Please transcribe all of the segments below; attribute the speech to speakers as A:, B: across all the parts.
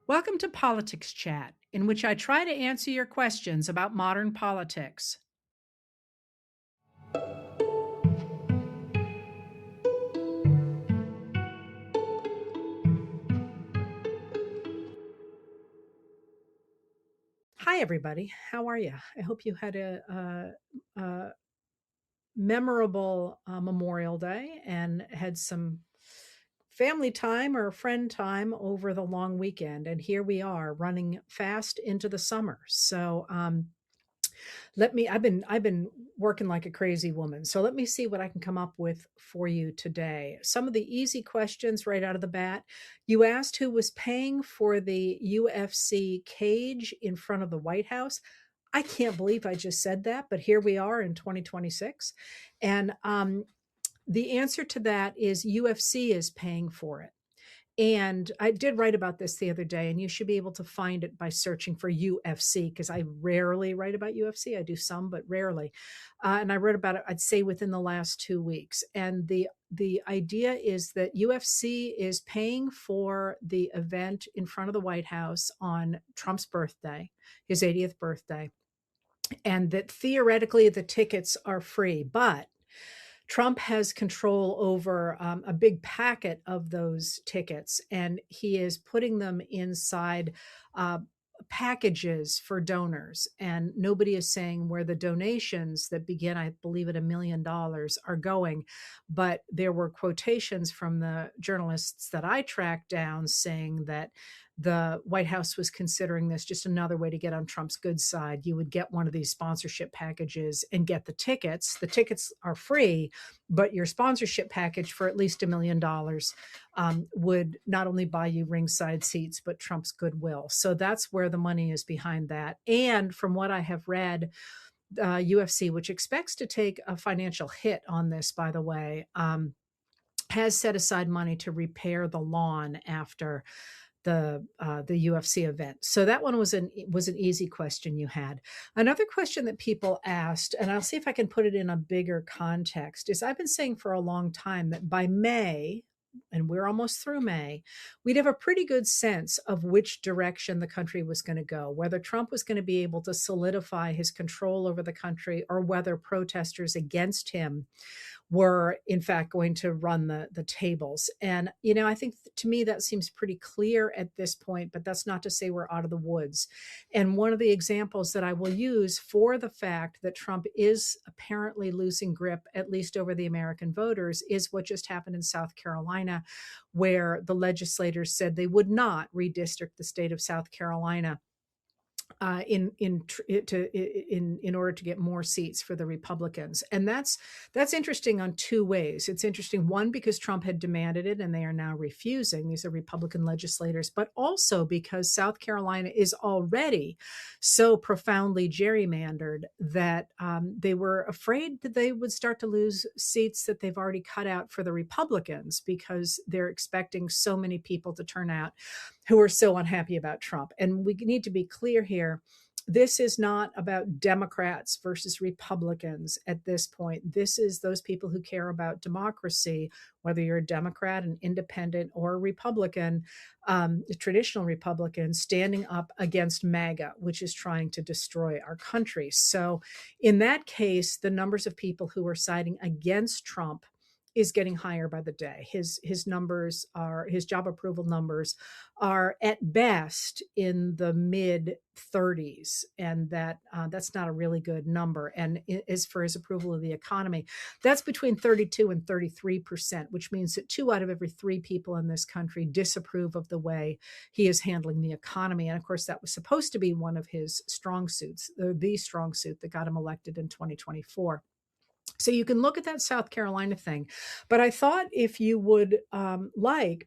A: Welcome to Politics Chat, in which I try to answer your questions about modern politics. Hi, everybody. How are you? I hope you had a memorable Memorial Day and had some family time or friend time over the long weekend. And here we are running fast into the summer. I've been working like a crazy woman. So let me see what I can come up with for you today. Some of the easy questions right out of the bat. You asked who was paying for the UFC cage in front of the White House. I can't believe I just said that, but here we are in 2026. And the answer to that is UFC is paying for it. And I did write about this the other day, and you should be able to find it by searching for UFC because I rarely write about UFC. I do some, but rarely. And I wrote about it, I'd say, within the last 2 weeks. And the idea is that UFC is paying for the event in front of the White House on Trump's birthday, his 80th birthday, and that theoretically the tickets are free, but Trump has control over a big packet of those tickets, and he is putting them inside uh, packages for donors. And nobody is saying where the donations that begin, I believe, at $1 million are going. But there were quotations from the journalists that I tracked down saying that the White House was considering this just another way to get on Trump's good side. You would get one of these sponsorship packages and get the tickets. The tickets are free, but your sponsorship package for at least $1 million would not only buy you ringside seats, but Trump's goodwill. So that's where the money is behind that. And from what I have read, UFC, which expects to take a financial hit on this, by the way, has set aside money to repair the lawn after the UFC event. So that one was an easy question you had. Another question that people asked, and I'll see if I can put it in a bigger context, is I've been saying for a long time that by May, and we're almost through May, we'd have a pretty good sense of which direction the country was going to go, whether Trump was going to be able to solidify his control over the country or whether protesters against him were in fact going to run the tables. And I think to me that seems pretty clear at this point, but that's not to say we're out of the woods. And one of the examples that I will use for the fact that Trump is apparently losing grip, at least over the American voters, is what just happened in South Carolina, where the legislators said they would not redistrict the state of South Carolina in order to get more seats for the Republicans. And that's interesting on two ways. It's interesting, one, because Trump had demanded it and they are now refusing. These are Republican legislators, but also because South Carolina is already so profoundly gerrymandered that they were afraid that they would start to lose seats that they've already cut out for the Republicans because they're expecting so many people to turn out who are so unhappy about Trump. And we need to be clear here. This is not about Democrats versus Republicans at this point. This is those people who care about democracy, whether you're a Democrat, an independent, or a Republican, a traditional Republican, standing up against MAGA, which is trying to destroy our country. So in that case, the numbers of people who are siding against Trump is getting higher by the day. His job approval numbers are at best in the mid 30s, and that's not a really good number. And as for his approval of the economy, that's between 32 and 33%, which means that 2 out of every 3 people in this country disapprove of the way he is handling the economy. And of course, that was supposed to be one of his strong suits, the strong suit that got him elected in 2024. So you can look at that South Carolina thing. But I thought if you would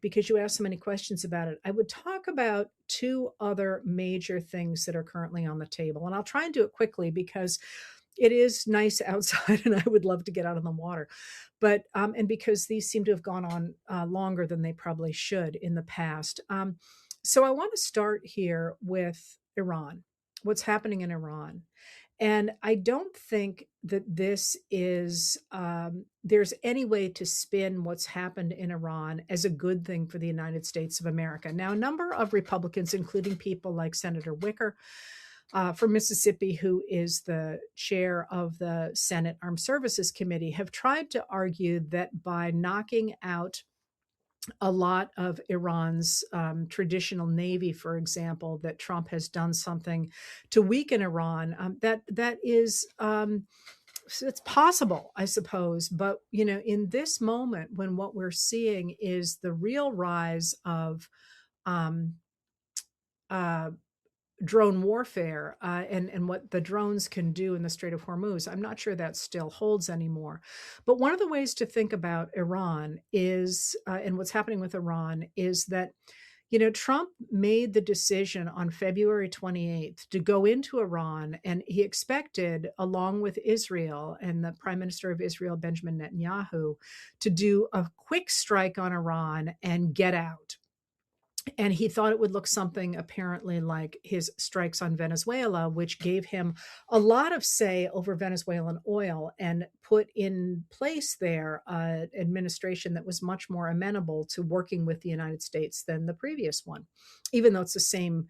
A: because you asked so many questions about it, I would talk about 2 other major things that are currently on the table. And I'll try and do it quickly because it is nice outside and I would love to get out on the water. But, and because these seem to have gone on longer than they probably should in the past. So I want to start here with Iran. what's happening in Iran. And I don't think that this is, there's any way to spin what's happened in Iran as a good thing for the United States of America. Now, a number of Republicans, including people like Senator Wicker from Mississippi, who is the chair of the Senate Armed Services Committee, have tried to argue that by knocking out a lot of Iran's traditional navy, for example, that Trump has done something to weaken Iran. That is it's possible, I suppose, but in this moment, when what we're seeing is the real rise of um, uh, drone warfare and what the drones can do in the Strait of Hormuz. I'm not sure that still holds anymore. But one of the ways to think about Iran is, and what's happening with Iran is that, Trump made the decision on February 28th to go into Iran, and he expected, along with Israel and the Prime Minister of Israel, Benjamin Netanyahu, to do a quick strike on Iran and get out. And he thought it would look something apparently like his strikes on Venezuela, which gave him a lot of say over Venezuelan oil and put in place there an administration that was much more amenable to working with the United States than the previous one, even though it's the same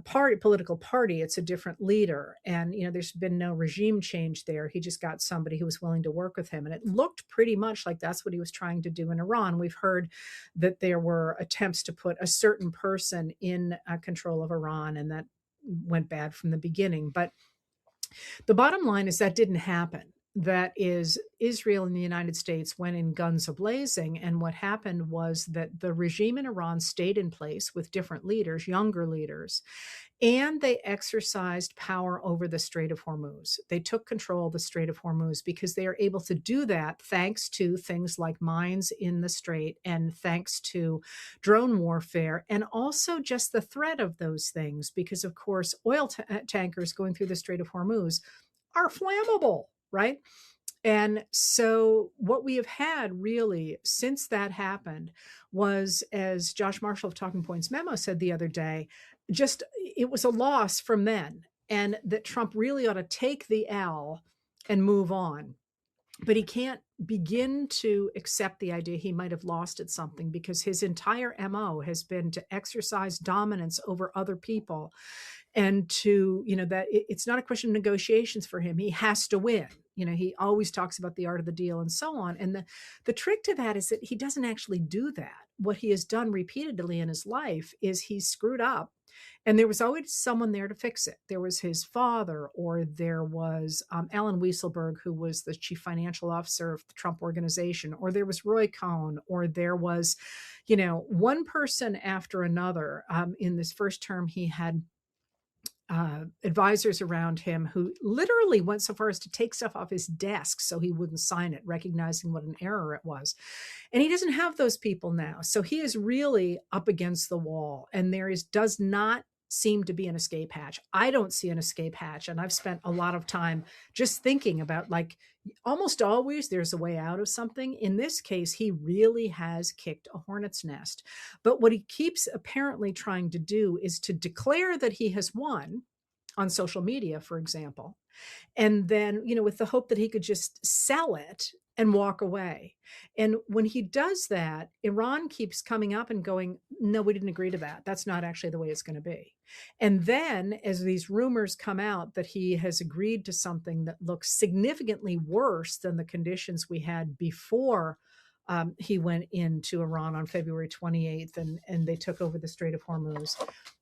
A: political party. It's a different leader, and there's been no regime change there. He just got somebody who was willing to work with him, and it looked pretty much like that's what he was trying to do in Iran. We've heard that there were attempts to put a certain person in control of Iran, and that went bad from the beginning. But the bottom line is that didn't happen. That is, Israel and the United States went in guns a-blazing. And what happened was that the regime in Iran stayed in place with different leaders, younger leaders, and they exercised power over the Strait of Hormuz. They took control of the Strait of Hormuz because they are able to do that thanks to things like mines in the strait and thanks to drone warfare, and also just the threat of those things, because, of course, oil tankers going through the Strait of Hormuz are flammable, right? And so, what we have had really since that happened was, as Josh Marshall of Talking Points Memo said the other day, just it was a loss from then, and that Trump really ought to take the L and move on. But he can't begin to accept the idea he might have lost at something, because his entire MO has been to exercise dominance over other people, and to, that it's not a question of negotiations for him. He has to win. He always talks about the art of the deal and so on. And the trick to that is that he doesn't actually do that. What he has done repeatedly in his life is he's screwed up, and there was always someone there to fix it. There was his father, or there was Alan Weisselberg, who was the chief financial officer of the Trump organization, or there was Roy Cohn, or there was, one person after another. In this first term, he had advisors around him who literally went so far as to take stuff off his desk so he wouldn't sign it, recognizing what an error it was. And he doesn't have those people now. So he is really up against the wall, and does not seem to be an escape hatch. I don't see an escape hatch. And I've spent a lot of time just thinking about, like, almost always there's a way out of something. In this case, he really has kicked a hornet's nest. But what he keeps apparently trying to do is to declare that he has won on social media, for example, and then, with the hope that he could just sell it and walk away. And when he does that, Iran keeps coming up and going, no, we didn't agree to that. That's not actually the way it's going to be. And then, as these rumors come out that he has agreed to something that looks significantly worse than the conditions we had before he went into Iran on February 28th, and they took over the Strait of Hormuz,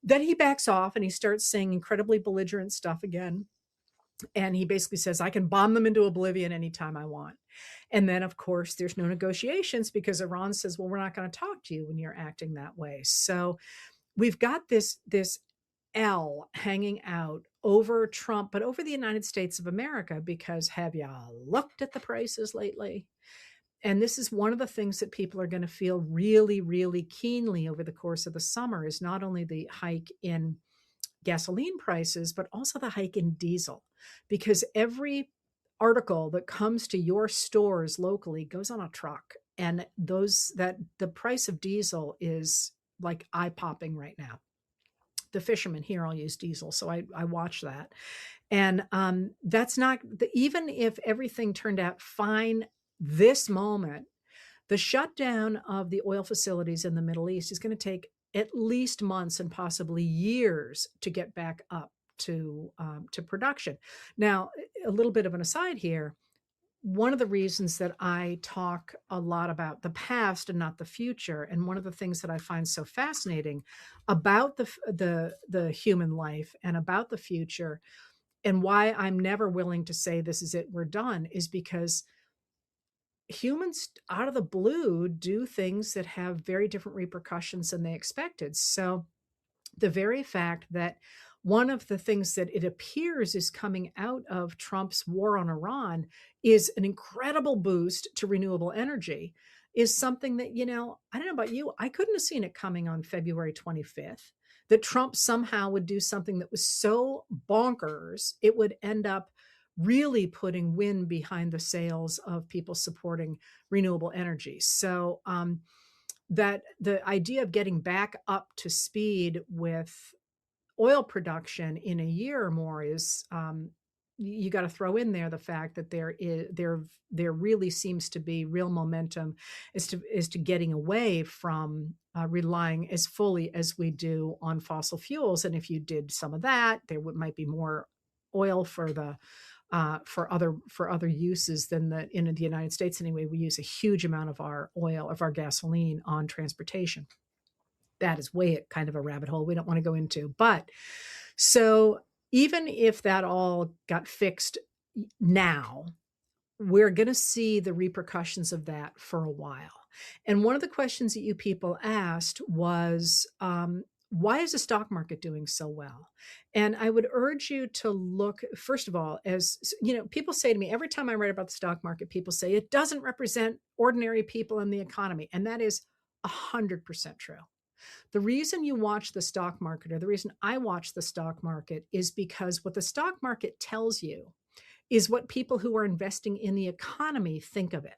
A: then he backs off and he starts saying incredibly belligerent stuff again. And he basically says, I can bomb them into oblivion anytime I want. And then, of course, there's no negotiations, because Iran says, well, we're not going to talk to you when you're acting that way. So we've got this L hanging out over Trump, but over the United States of America, because have you looked at the prices lately? And this is one of the things that people are going to feel really, really keenly over the course of the summer, is not only the hike in gasoline prices, but also the hike in diesel, because every article that comes to your stores locally goes on a truck, and the price of diesel is like eye popping right now. the fishermen here all use diesel, so I watch that. And that's not even if everything turned out fine this moment, the shutdown of the oil facilities in the Middle East is going to take at least months and possibly years to get back up to production. Now, a little bit of an aside here. One of the reasons that I talk a lot about the past and not the future, and one of the things that I find so fascinating about the human life and about the future, and why I'm never willing to say this is it, we're done, is because humans out of the blue do things that have very different repercussions than they expected. So the very fact that one of the things that it appears is coming out of Trump's war on Iran is an incredible boost to renewable energy is something that, I don't know about you, I couldn't have seen it coming on February 25th, that Trump somehow would do something that was so bonkers, it would end up really putting wind behind the sails of people supporting renewable energy. So, that the idea of getting back up to speed with oil production in a year or more is you got to throw in there the fact that there really seems to be real momentum as to getting away from relying as fully as we do on fossil fuels. And if you did some of that, might be more oil for the for other uses than in the United States anyway. We use a huge amount of our oil, of our gasoline, on transportation. That is way at kind of a rabbit hole we don't want to go into. But so even if that all got fixed now, we're going to see the repercussions of that for a while. And one of the questions that you people asked was, why is the stock market doing so well? And I would urge you to look, first of all, as people say to me every time I write about the stock market, people say it doesn't represent ordinary people in the economy. And that is 100% true. The reason you watch the stock market, or the reason I watch the stock market, is because what the stock market tells you is what people who are investing in the economy think of it.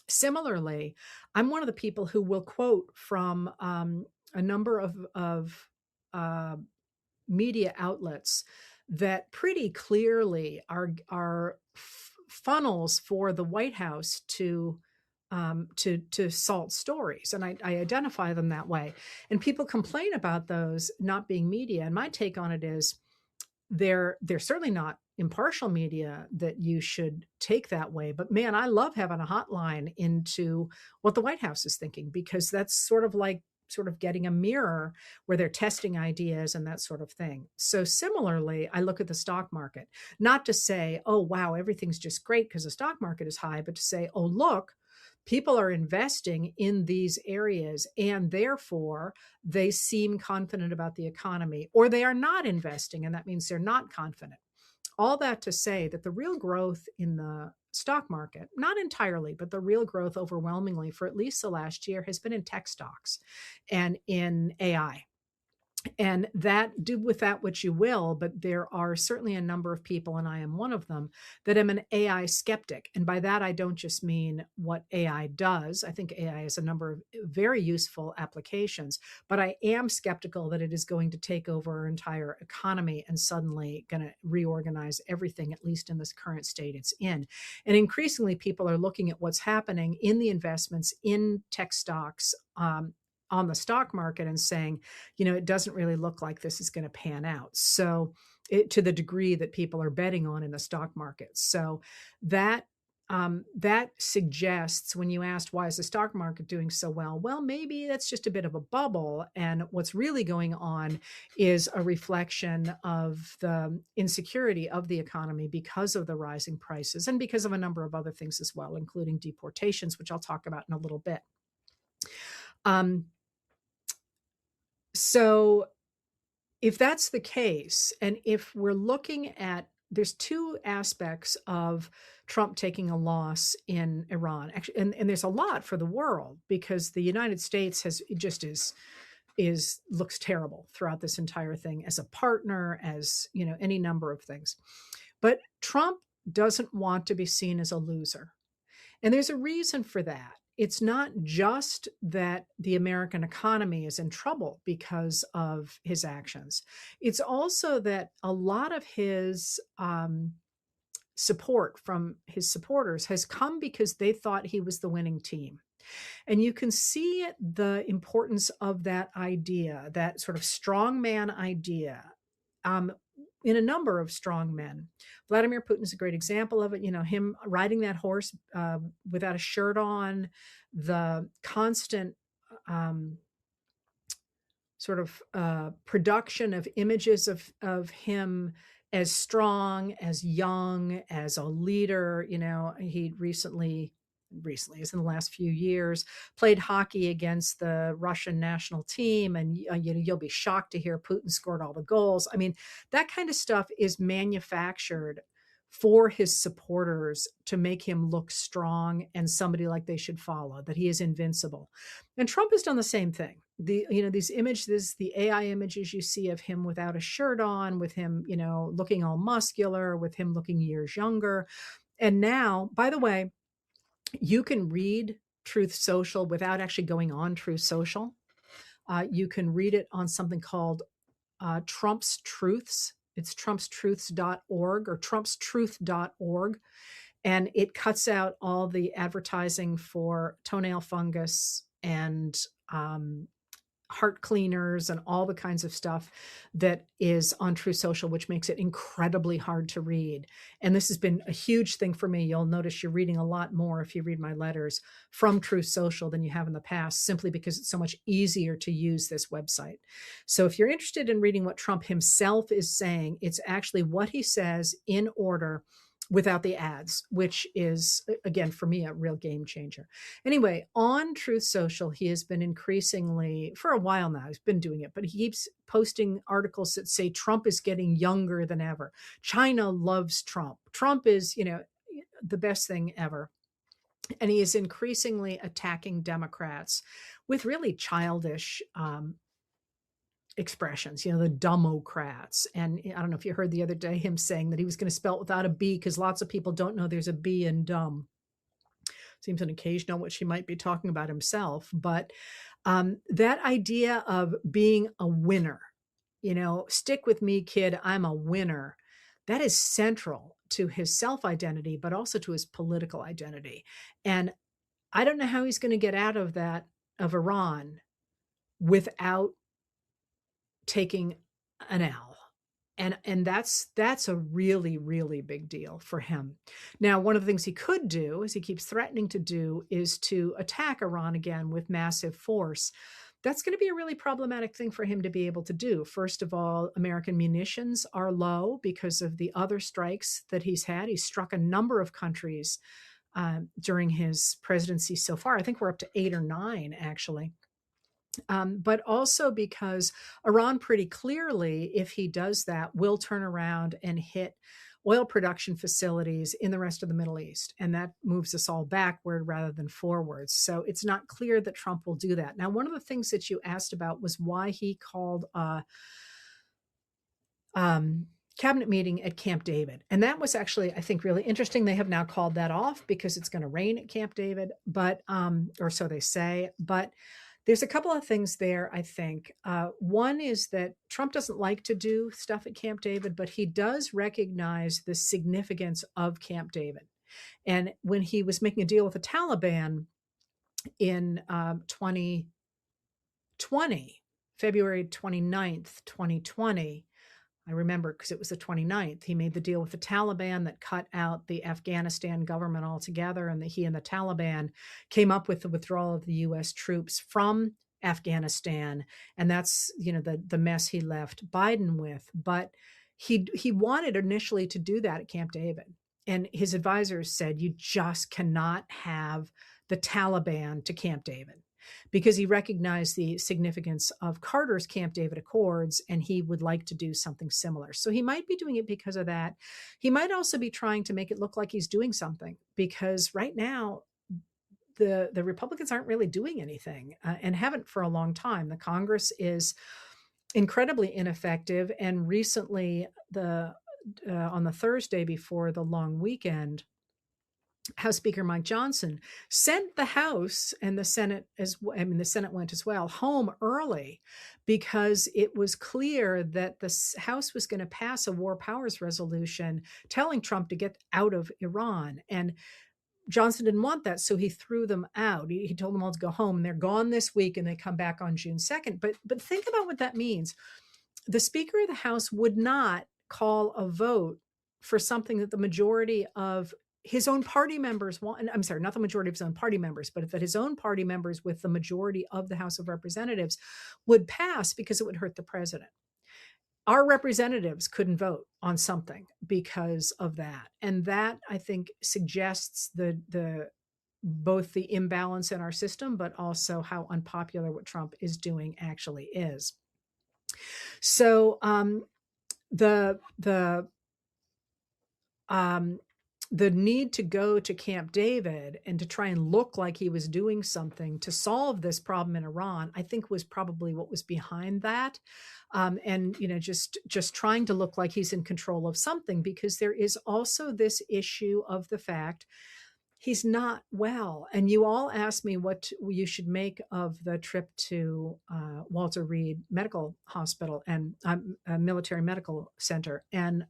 A: Similarly, I'm one of the people who will quote from a number of media outlets that pretty clearly are funnels for the White House to salt stories, and I identify them that way. And people complain about those not being media, and my take on it is they're certainly not impartial media that you should take that way. But man, I love having a hotline into what the White House is thinking, because that's sort of getting a mirror where they're testing ideas and that sort of thing. So similarly, I look at the stock market, not to say, oh, wow, everything's just great because the stock market is high, but to say, oh, look, people are investing in these areas and therefore they seem confident about the economy, or they are not investing and that means they're not confident. All that to say that the real growth in the stock market, not entirely, but the real growth overwhelmingly for at least the last year, has been in tech stocks and in AI. And that, do with that what you will, but there are certainly a number of people, and I am one of them, that am an AI skeptic. And by that, I don't just mean what AI does. I think AI has a number of very useful applications, but I am skeptical that it is going to take over our entire economy and suddenly going to reorganize everything, at least in this current state it's in. And increasingly, people are looking at what's happening in the investments in tech stocks, on the stock market, and saying, it doesn't really look like this is going to pan out. So to the degree that people are betting on in the stock market. So that suggests, when you asked why is the stock market doing so well, maybe that's just a bit of a bubble. And what's really going on is a reflection of the insecurity of the economy because of the rising prices and because of a number of other things as well, including deportations, which I'll talk about in a little bit. So if that's the case, and if we're looking at, there's two aspects of Trump taking a loss in Iran, actually, and there's a lot for the world, because the United States looks terrible throughout this entire thing as a partner, as any number of things. But Trump doesn't want to be seen as a loser. And there's a reason for that. it's not just that the American economy is in trouble because of his actions. It's also that a lot of his support from his supporters has come because they thought he was the winning team. And you can see the importance of that idea, that sort of strongman idea, um, in a number of strong men. Vladimir Putin is a great example of it. You know, him riding that horse without a shirt on, the constant um, sort of production of images of him as strong, as young, as a leader. You know, he recently is in the last few years played hockey against the Russian national team, and you know, you'll be shocked to hear Putin scored all the goals. I mean, that kind of stuff is manufactured for his supporters to make him look strong and somebody like they should follow, that he is invincible. And Trump has done the same thing. These images, the AI images you see of him without a shirt on, with him, you know, looking all muscular, with him looking years younger. And now, by the way, you can read Truth Social without actually going on Truth Social. You can read it on something called Trump's Truths. It's trumpstruths.org or trumpstruth.org. And it cuts out all the advertising for toenail fungus and heart cleaners and all the kinds of stuff that is on Truth Social, which makes it incredibly hard to read. And this has been a huge thing for me. You'll notice you're reading a lot more if you read my letters from Truth Social than you have in the past, simply because it's so much easier to use this website. So if you're interested in reading what Trump himself is saying, it's actually what he says in order without the ads, which is, again, for me, a real game changer. Anyway, on Truth Social, he has been increasingly, for a while now, he's been doing it, but he keeps posting articles that say Trump is getting younger than ever. China loves Trump. Trump is, you know, the best thing ever. And he is increasingly attacking Democrats with really childish expressions, you know, the Democrats. And I don't know if you heard the other day him saying that he was going to spell it without a B because lots of people don't know there's a B in dumb. Seems an occasion on which he might be talking about himself. But that idea of being a winner, you know, stick with me, kid, I'm a winner, that is central to his self-identity, but also to his political identity. And I don't know how he's going to get out of that, of Iran, without taking an L. And that's a really, really big deal for him. Now, one of the things he could do, as he keeps threatening to do, is to attack Iran again with massive force. That's going to be a really problematic thing for him to be able to do. First of all, American munitions are low because of the other strikes that he's had. He's struck a number of countries during his presidency so far. I think we're up to 8 or 9, actually. But also because Iran pretty clearly, if he does that, will turn around and hit oil production facilities in the rest of the Middle East. And that moves us all backward rather than forwards. So it's not clear that Trump will do that. Now, one of the things that you asked about was why he called cabinet meeting at Camp David. And that was actually, I think, really interesting. They have now called that off because it's going to rain at Camp David, but or so they say. But there's a couple of things there, I think. One is that Trump doesn't like to do stuff at Camp David, but he does recognize the significance of Camp David. And when he was making a deal with the Taliban in 2020, February 29th, 2020, I remember because it was the 29th, he made the deal with the Taliban that cut out the Afghanistan government altogether, and that he and the Taliban came up with the withdrawal of the U.S. troops from Afghanistan. And that's, you know, the mess he left Biden with. But he wanted initially to do that at Camp David. And his advisors said, you just cannot have the Taliban to Camp David, because he recognized the significance of Carter's Camp David Accords, and he would like to do something similar. So he might be doing it because of that. He might also be trying to make it look like he's doing something, because right now the Republicans aren't really doing anything and haven't for a long time. The Congress is incredibly ineffective. And recently, on the Thursday before the long weekend, House Speaker Mike Johnson sent the House and the Senate the Senate went as well home early because it was clear that the House was going to pass a war powers resolution telling Trump to get out of Iran. And Johnson didn't want that, so he threw them out. He told them all to go home, and they're gone this week, and they come back on June 2nd. But think about what that means. The Speaker of the House would not call a vote for something that the majority of his own party members want. I'm sorry, not the majority of his own party members, but that his own party members with the majority of the House of Representatives would pass because it would hurt the president. Our representatives couldn't vote on something because of that. And that, I think, suggests the both the imbalance in our system, but also how unpopular what Trump is doing actually is. So the need to go to Camp David and to try and look like he was doing something to solve this problem in Iran, I think was probably what was behind that. And just trying to look like he's in control of something, because there is also this issue of the fact he's not well. And you all asked me what you should make of the trip to Walter Reed Medical Hospital and Military Medical Center. And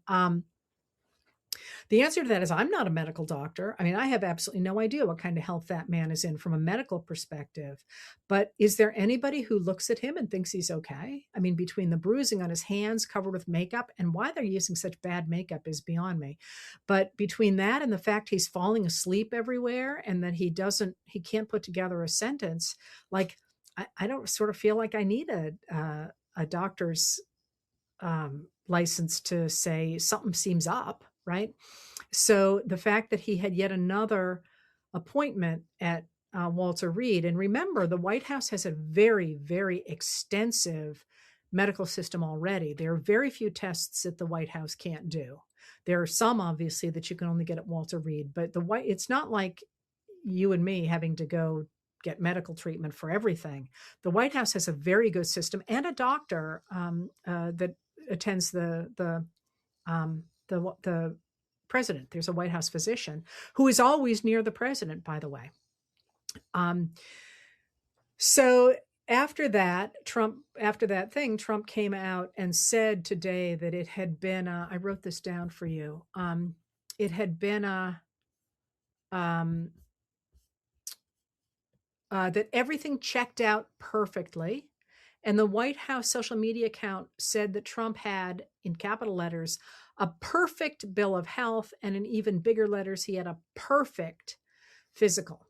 A: the answer to that is I'm not a medical doctor. I mean, I have absolutely no idea what kind of health that man is in from a medical perspective. But is there anybody who looks at him and thinks he's okay? I mean, between the bruising on his hands covered with makeup, and why they're using such bad makeup is beyond me. But between that and the fact he's falling asleep everywhere and that he can't put together a sentence, like I don't sort of feel like I need a doctor's license to say something seems up, right? So the fact that he had yet another appointment at Walter Reed, and remember, the White House has a very, very extensive medical system already. There are very few tests that the White House can't do. There are some, obviously, that you can only get at Walter Reed, but it's not like you and me having to go get medical treatment for everything. The White House has a very good system and a doctor that attends the president. There's a White House physician who is always near the president, by the way. So after that Trump came out and said today that it had been I wrote this down for you. It had been that everything checked out perfectly. And the White House social media account said that Trump had, in capital letters, a perfect bill of health, and in even bigger letters, he had a perfect physical.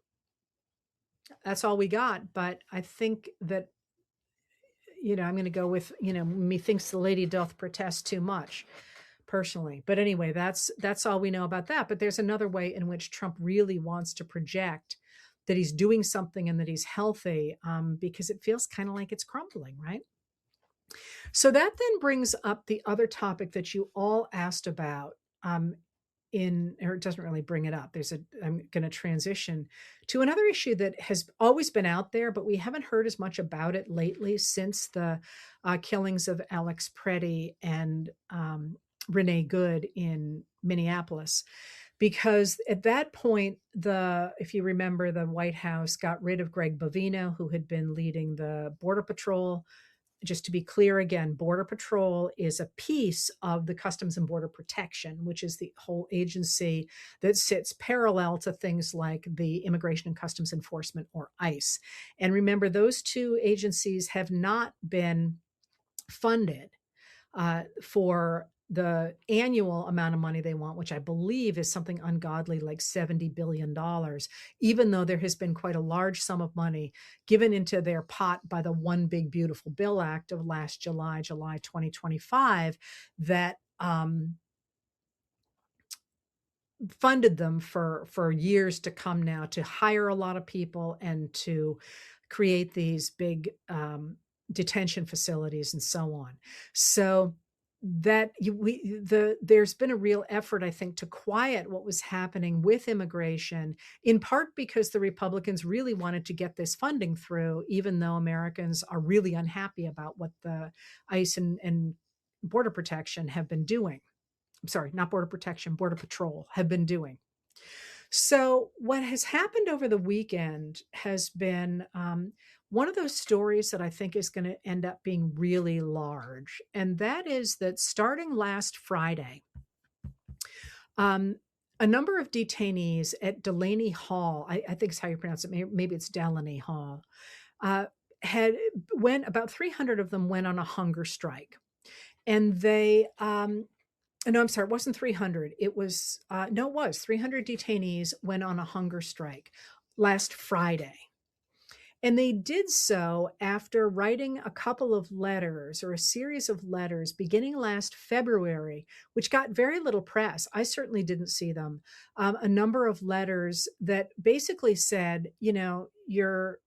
A: That's all we got. But I think that, I'm going to go with, methinks the lady doth protest too much, personally. But anyway, that's all we know about that. But there's another way in which Trump really wants to project that he's doing something and that he's healthy, because it feels kind of like it's crumbling, right? So that then brings up the other topic that you all asked about, or it doesn't really bring it up. I'm going to transition to another issue that has always been out there, but we haven't heard as much about it lately since the killings of Alex Preddy and Renee Good in Minneapolis. Because at that point, if you remember, the White House got rid of Greg Bovino, who had been leading the Border Patrol. Just to be clear again, Border Patrol is a piece of the Customs and Border Protection, which is the whole agency that sits parallel to things like the Immigration and Customs Enforcement, or ICE. And remember, those two agencies have not been funded for the annual amount of money they want, which I believe is something ungodly like $70 billion, even though there has been quite a large sum of money given into their pot by the One Big Beautiful Bill Act of last July 2025, that funded them for years to come now to hire a lot of people and to create these big detention facilities and so on. So that there's been a real effort, I think, to quiet what was happening with immigration, in part because the Republicans really wanted to get this funding through, even though Americans are really unhappy about what the ICE and Border Protection have been doing. I'm sorry, not Border Protection, Border Patrol have been doing. So, what has happened over the weekend has been one of those stories that I think is going to end up being really large. And that is that starting last Friday, um, a number of detainees at Delaney Hall, I think is how you pronounce it, maybe it's Delaney Hall, uh, had went about 300 of them went on a hunger strike. And they no, I'm sorry, it wasn't 300. It was, no, it was 300 detainees went on a hunger strike last Friday. And they did so after writing a couple of letters or a series of letters beginning last February, which got very little press. I certainly didn't see them. A number of letters that basically said, you're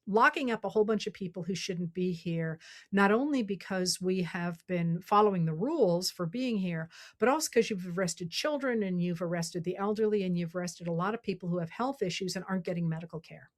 A: locking up a whole bunch of people who shouldn't be here, not only because we have been following the rules for being here, but also because you've arrested children and you've arrested the elderly and you've arrested a lot of people who have health issues and aren't getting medical care.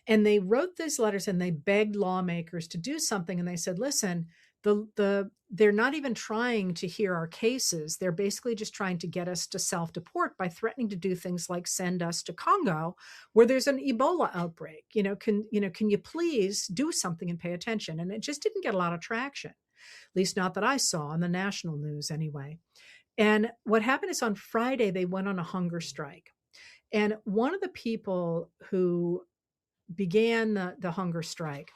A: And they wrote these letters and they begged lawmakers to do something. And they said, listen, they're not even trying to hear our cases. They're basically just trying to get us to self-deport by threatening to do things like send us to Congo, where there's an Ebola outbreak. Can you please do something and pay attention? And it just didn't get a lot of traction, at least not that I saw on the national news anyway. And what happened is on Friday, they went on a hunger strike. And one of the people who began the hunger strike,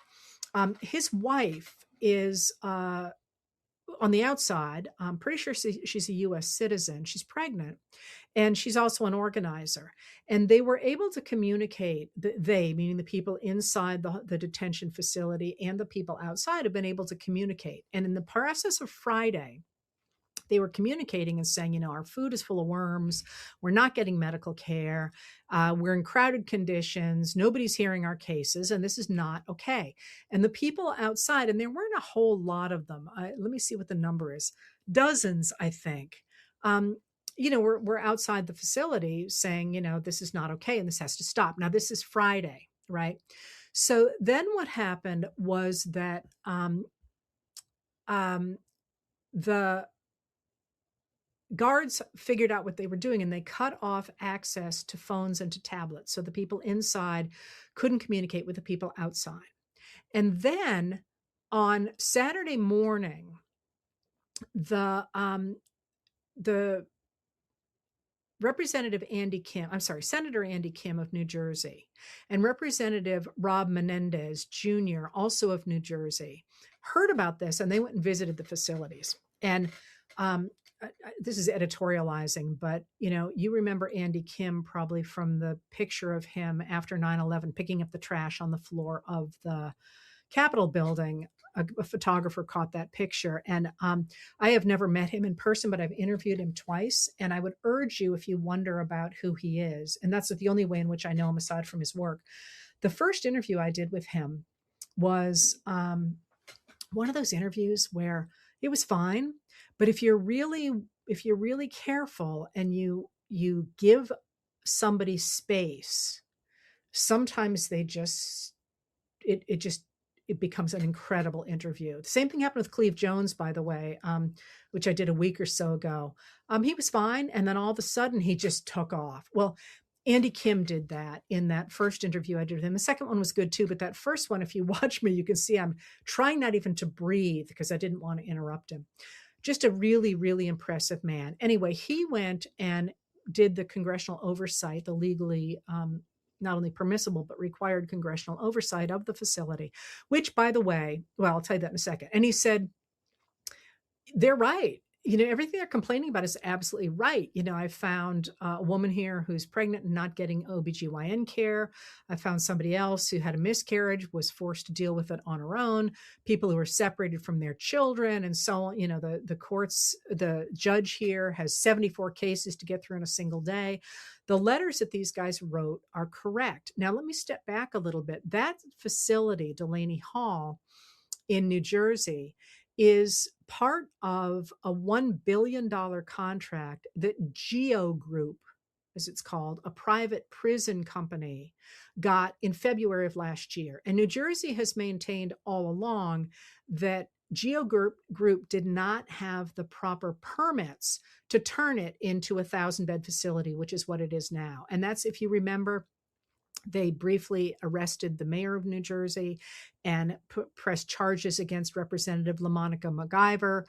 A: his wife is on the outside. I'm pretty sure she's a US citizen. She's pregnant and she's also an organizer. And they were able to communicate, they, meaning the people inside the detention facility and the people outside, have been able to communicate. And in the process of Friday, they were communicating and saying, our food is full of worms. We're not getting medical care. We're in crowded conditions. Nobody's hearing our cases, and this is not okay. And the people outside, and there weren't a whole lot of them. Let me see what the number is. Dozens, I think. We're outside the facility saying, this is not okay and this has to stop. Now, this is Friday, right? So then what happened was that the guards figured out what they were doing and they cut off access to phones and to tablets. So the people inside couldn't communicate with the people outside. And then on Saturday morning, the Senator Andy Kim of New Jersey and Representative Rob Menendez Jr., also of New Jersey, heard about this and they went and visited the facilities. And this is editorializing, but you remember Andy Kim probably from the picture of him after 9/11 picking up the trash on the floor of the Capitol building. A photographer caught that picture. And I have never met him in person, but I've interviewed him twice. And I would urge you, if you wonder about who he is, and that's the only way in which I know him aside from his work. The first interview I did with him was one of those interviews where it was fine, but if you're really careful and you give somebody space, sometimes they just it becomes an incredible interview. The same thing happened with Cleve Jones, by the way, which I did a week or so ago. He was fine, and then all of a sudden he just took off. Well, Andy Kim did that in that first interview I did with him. The second one was good too, but that first one, if you watch me, you can see I'm trying not even to breathe because I didn't want to interrupt him. Just a really, really impressive man. Anyway, he went and did the congressional oversight, the legally not only permissible, but required congressional oversight of the facility, which, by the way, well, I'll tell you that in a second. And he said, they're right. Everything they're complaining about is absolutely right. I found a woman here who's pregnant and not getting OBGYN care. I found somebody else who had a miscarriage, was forced to deal with it on her own, people who are separated from their children and so on. The judge here has 74 cases to get through in a single day. The letters that these guys wrote are correct. Now, let me step back a little bit. That facility, Delaney Hall in New Jersey, is part of a $1 billion contract that Geo Group, as it's called, a private prison company, got in February of last year. And New Jersey has maintained all along that Group did not have the proper permits to turn it into a 1,000-bed facility, which is what it is now. And that's, if you remember, they briefly arrested the mayor of New Jersey and pressed charges against Representative LaMonica MacGyver.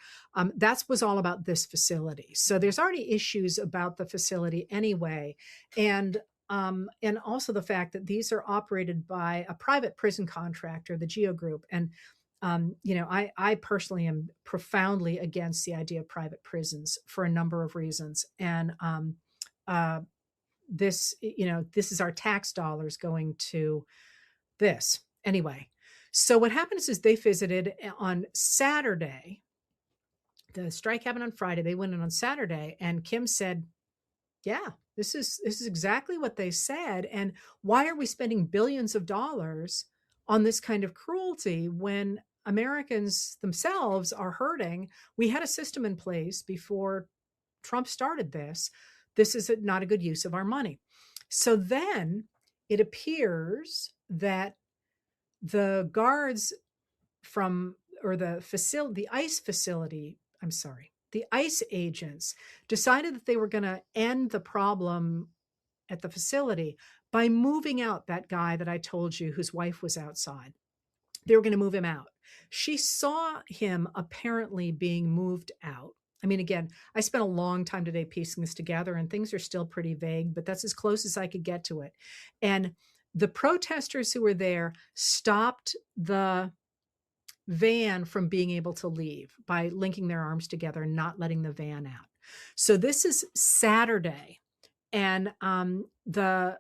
A: That was all about this facility. So there's already issues about the facility anyway. And also the fact that these are operated by a private prison contractor, the Geo Group. And I personally am profoundly against the idea of private prisons for a number of reasons. And this is our tax dollars going to this anyway. So what happens is they visited on Saturday. The strike happened on Friday. They went in on Saturday, and Kim said, yeah, this is exactly what they said. And why are we spending billions of dollars on this kind of cruelty when Americans themselves are hurting? We had a system in place before Trump started this. This is not a good use of our money. So then it appears that the guards the ICE agents decided that they were going to end the problem at the facility by moving out that guy that I told you whose wife was outside. They were going to move him out. She saw him apparently being moved out. I mean, again, I spent a long time today piecing this together, and things are still pretty vague, but that's as close as I could get to it. And the protesters who were there stopped the van from being able to leave by linking their arms together and not letting the van out. So this is Saturday, and that's,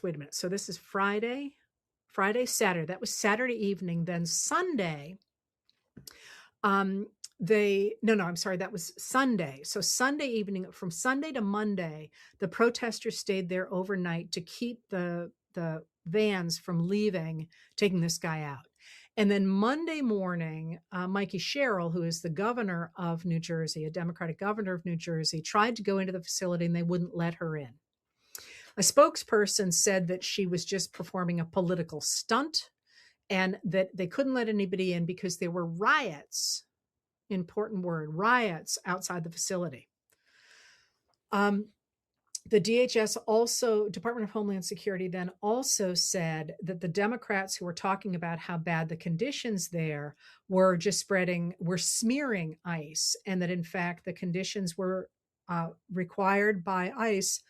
A: wait a minute. So this is Friday, Saturday. That was Saturday evening. Then Sunday, I'm sorry, that was Sunday. So Sunday evening, from Sunday to Monday, the protesters stayed there overnight to keep the vans from leaving, taking this guy out. And then Monday morning, Mikey Sherrill, who is the governor of New Jersey, a Democratic governor of New Jersey, tried to go into the facility and they wouldn't let her in. A spokesperson said that she was just performing a political stunt and that they couldn't let anybody in because there were riots, important word, riots outside the facility. The DHS also, Department of Homeland Security, then also said that the Democrats who were talking about how bad the conditions there were smearing ICE, and that in fact the conditions were required by ICE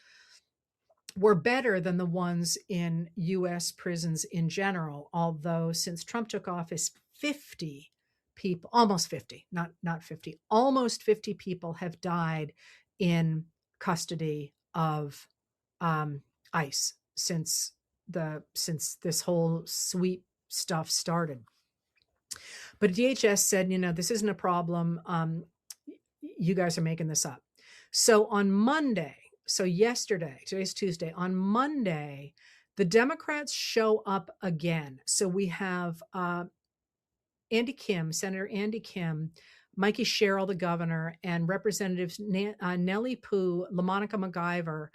A: were better than the ones in U.S. prisons in general, although since Trump took office, 50 people, almost 50, not 50, almost 50 people have died in custody of ICE since this whole sweep stuff started. But DHS said, this isn't a problem. You guys are making this up. So on Monday, so yesterday, today's Tuesday, on Monday, the Democrats show up again. So we have Senator Andy Kim, Mikey Sherrill, the governor, and Representatives Nellie Poo, LaMonica MacGyver,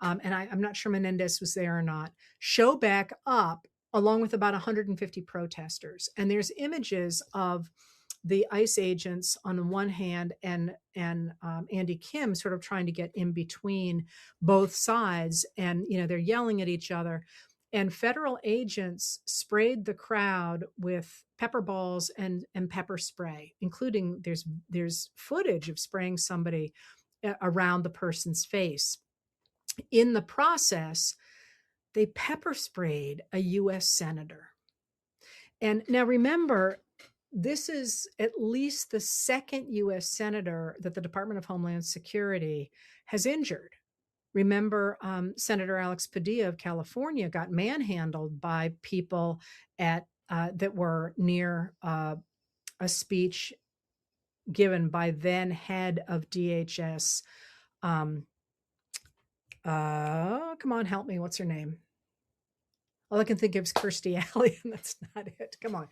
A: and I'm not sure Menendez was there or not, show back up along with about 150 protesters. And there's images of the ICE agents on the one hand and Andy Kim sort of trying to get in between both sides. And, they're yelling at each other. And federal agents sprayed the crowd with pepper balls and pepper spray, including there's footage of spraying somebody around the person's face. In the process, they pepper sprayed a U.S. senator. And now remember, this is at least the second U.S. senator that the Department of Homeland Security has injured. Remember, Senator Alex Padilla of California got manhandled by people that were near a speech given by then head of DHS. Come on, help me. What's her name? All I can think of is Kirstie Alley, and that's not it. Come on.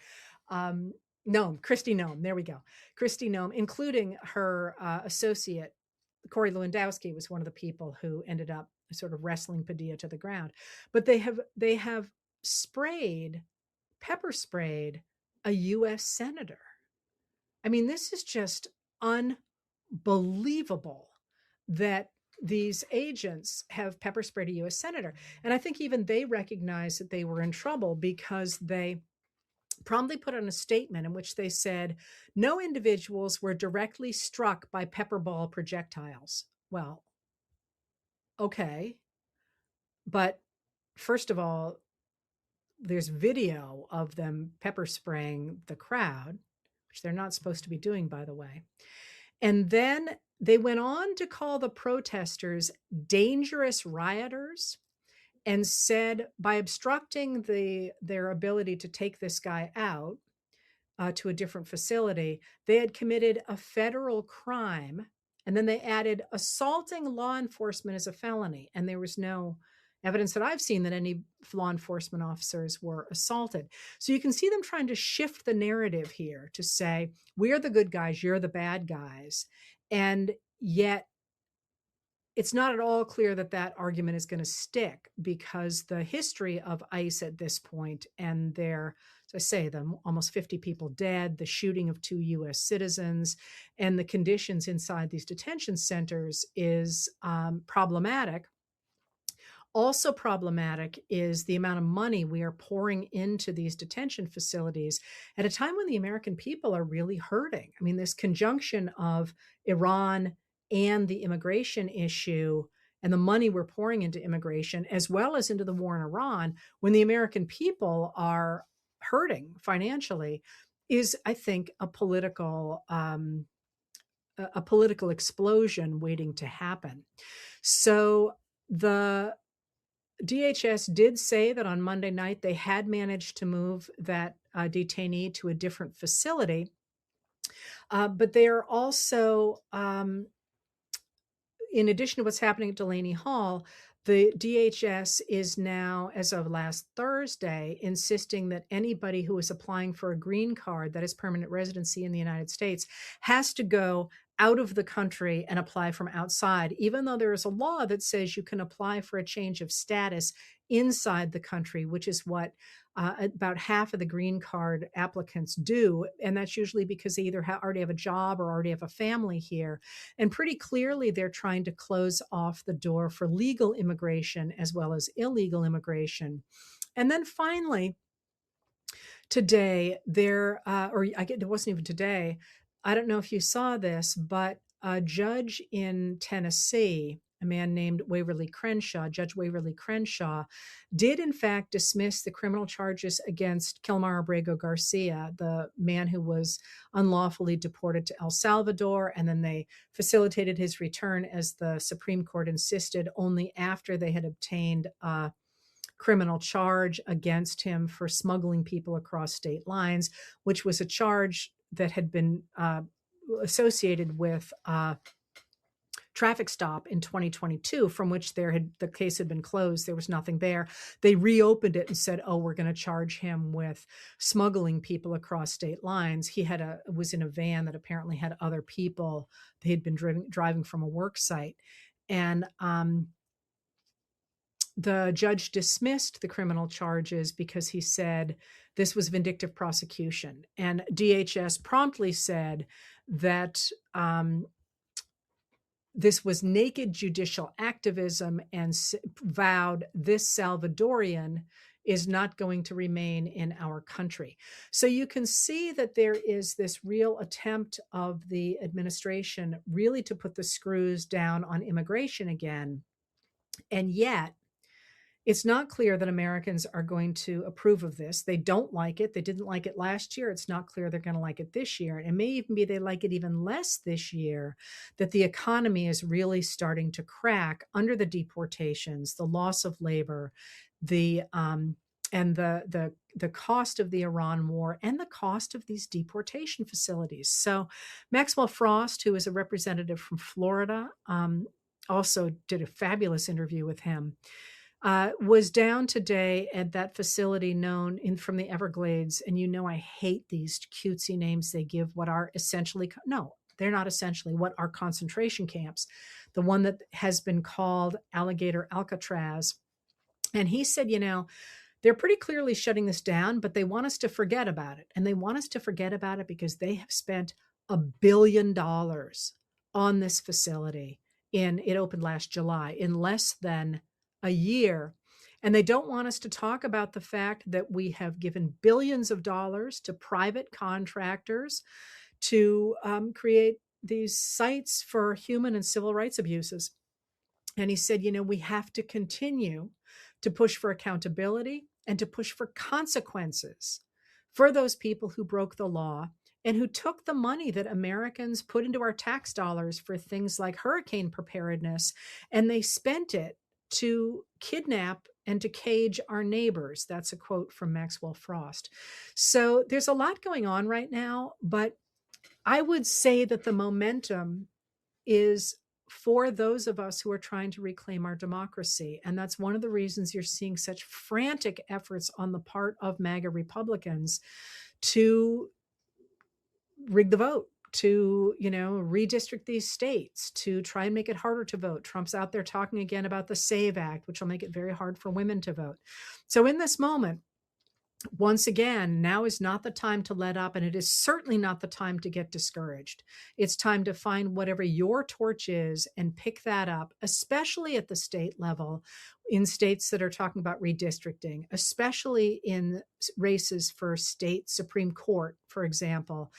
A: Kristi Noem. There we go. Kristi Noem, including her associate, Corey Lewandowski, was one of the people who ended up sort of wrestling Padilla to the ground. But they have sprayed pepper sprayed a U.S. senator. I mean, this is just unbelievable that these agents have pepper sprayed a U.S. senator. And I think even they recognized that they were in trouble because they promptly put on a statement in which they said no individuals were directly struck by pepper ball projectiles. Well, okay. But first of all, there's video of them pepper spraying the crowd, which they're not supposed to be doing, by the way. And then they went on to call the protesters dangerous rioters and said by obstructing their ability to take this guy out to a different facility, they had committed a federal crime. And then they added assaulting law enforcement as a felony. And there was no evidence that I've seen that any law enforcement officers were assaulted. So you can see them trying to shift the narrative here to say, we're the good guys, you're the bad guys. And yet it's not at all clear that that argument is going to stick, because the history of ICE at this point and their, as I say, the almost 50 people dead, the shooting of 2 U.S. citizens, and the conditions inside these detention centers is problematic. Also problematic is the amount of money we are pouring into these detention facilities at a time when the American people are really hurting. I mean, this conjunction of Iran and the immigration issue and the money we're pouring into immigration, as well as into the war in Iran, when the American people are hurting financially, is, I think, a political explosion waiting to happen. So the DHS did say that on Monday night they had managed to move that detainee to a different facility, but they are also, in addition to what's happening at Delaney Hall, the DHS is now, as of last Thursday, insisting that anybody who is applying for a green card, that is permanent residency in the United States, has to go out of the country and apply from outside, even though there is a law that says you can apply for a change of status inside the country, which is what about half of the green card applicants do. And that's usually because they either already have a job or already have a family here. And pretty clearly, they're trying to close off the door for legal immigration as well as illegal immigration. And then finally, today, it wasn't even today. I don't know if you saw this, but a judge in Tennessee, a man named Judge Waverly Crenshaw, did in fact dismiss the criminal charges against Kilmar Garcia, the man who was unlawfully deported to El Salvador, and then they facilitated his return, as the Supreme Court insisted, only after they had obtained a criminal charge against him for smuggling people across state lines, which was a charge that had been associated with traffic stop in 2022, from which the case had been closed. There was nothing there. They reopened it and said, "Oh, we're going to charge him with smuggling people across state lines." He was in a van that apparently had other people. They had been driving from a work site, and the judge dismissed the criminal charges because he said this was vindictive prosecution. And DHS promptly said that this was naked judicial activism, and vowed this Salvadorian is not going to remain in our country. So you can see that there is this real attempt of the administration really to put the screws down on immigration again. And yet, it's not clear that Americans are going to approve of this. They don't like it. They didn't like it last year. It's not clear they're going to like it this year. And it may even be they like it even less this year, that the economy is really starting to crack under the deportations, the loss of labor, the cost of the Iran war, and the cost of these deportation facilities. So Maxwell Frost, who is a representative from Florida, also did a fabulous interview with him. Was down today at that facility known from the Everglades. And I hate these cutesy names they give what are essentially, no, they're not essentially, what are concentration camps. The one that has been called Alligator Alcatraz. And he said, They're pretty clearly shutting this down, but they want us to forget about it. And they want us to forget about it because they have spent $1 billion on this facility. It opened last July, in less than a year. And they don't want us to talk about the fact that we have given billions of dollars to private contractors to create these sites for human and civil rights abuses. And he said, we have to continue to push for accountability and to push for consequences for those people who broke the law and who took the money that Americans put into our tax dollars for things like hurricane preparedness, and they spent it to kidnap and to cage our neighbors. That's a quote from Maxwell Frost. So there's a lot going on right now, but I would say that the momentum is for those of us who are trying to reclaim our democracy. And that's one of the reasons you're seeing such frantic efforts on the part of MAGA Republicans to rig the vote, to, redistrict these states, to try and make it harder to vote. Trump's out there talking again about the SAVE Act, which will make it very hard for women to vote. So in this moment, once again, now is not the time to let up, and it is certainly not the time to get discouraged. It's time to find whatever your torch is and pick that up, especially at the state level, in states that are talking about redistricting, especially in races for state Supreme Court, for example,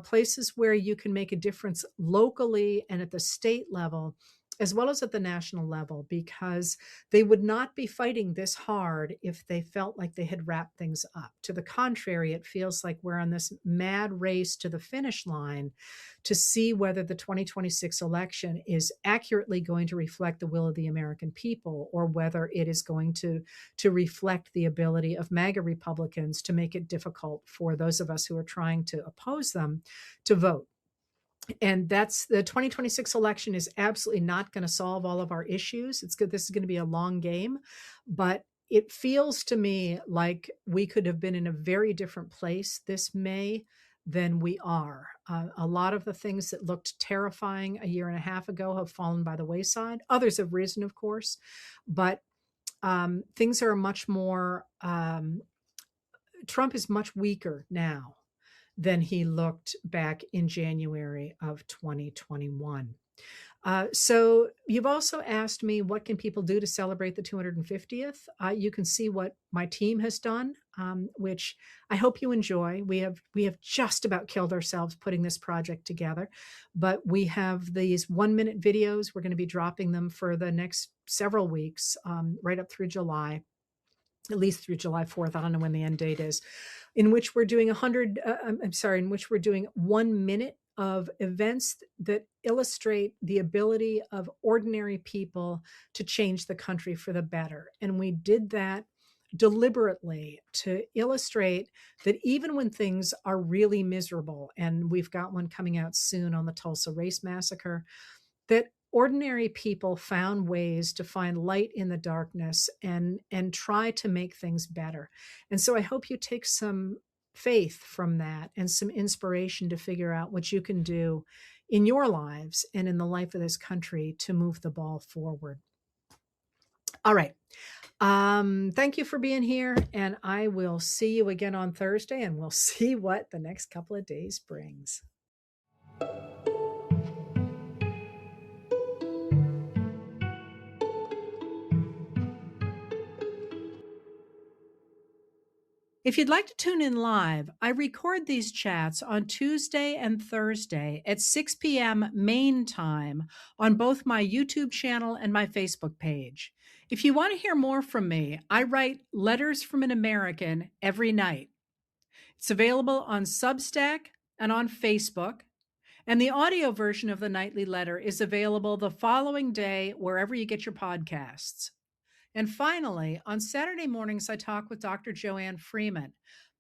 A: places where you can make a difference locally and at the state level, as well as at the national level, because they would not be fighting this hard if they felt like they had wrapped things up. To the contrary, it feels like we're on this mad race to the finish line to see whether the 2026 election is accurately going to reflect the will of the American people, or whether it is going to reflect the ability of MAGA Republicans to make it difficult for those of us who are trying to oppose them to vote. And that's the 2026 election is absolutely not going to solve all of our issues. It's good. This is going to be a long game, but it feels to me like we could have been in a very different place this May than we are. A lot of the things that looked terrifying a year and a half ago have fallen by the wayside. Others have risen, of course, but things are much more, Trump is much weaker now than he looked back in January of 2021. So you've also asked me, what can people do to celebrate the 250th? You can see what my team has done, which I hope you enjoy. We have just about killed ourselves putting this project together, but we have these 1-minute videos. We're going to be dropping them for the next several weeks, right up through July, at least through July 4th. I don't know when the end date is, in which we're doing 1 minute of events that illustrate the ability of ordinary people to change the country for the better. And we did that deliberately to illustrate that even when things are really miserable, and we've got one coming out soon on the Tulsa Race Massacre, that ordinary people found ways to find light in the darkness and try to make things better. And so I hope you take some faith from that and some inspiration to figure out what you can do in your lives and in the life of this country to move the ball forward. All right. Thank you for being here, and I will see you again on Thursday, and we'll see what the next couple of days brings. If you'd like to tune in live, I record these chats on Tuesday and Thursday at 6 p.m. Maine time on both my YouTube channel and my Facebook page. If you want to hear more from me, I write Letters from an American every night. It's available on Substack and on Facebook, and the audio version of the nightly letter is available the following day wherever you get your podcasts. And finally, on Saturday mornings, I talk with Dr. Joanne Freeman,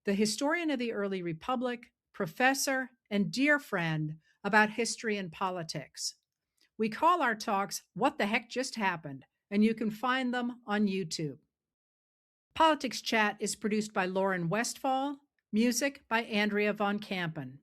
A: the historian of the early republic, professor, and dear friend, about history and politics. We call our talks What the Heck Just Happened, and you can find them on YouTube. Politics Chat is produced by Lauren Westfall, music by Andrea Von Kampen.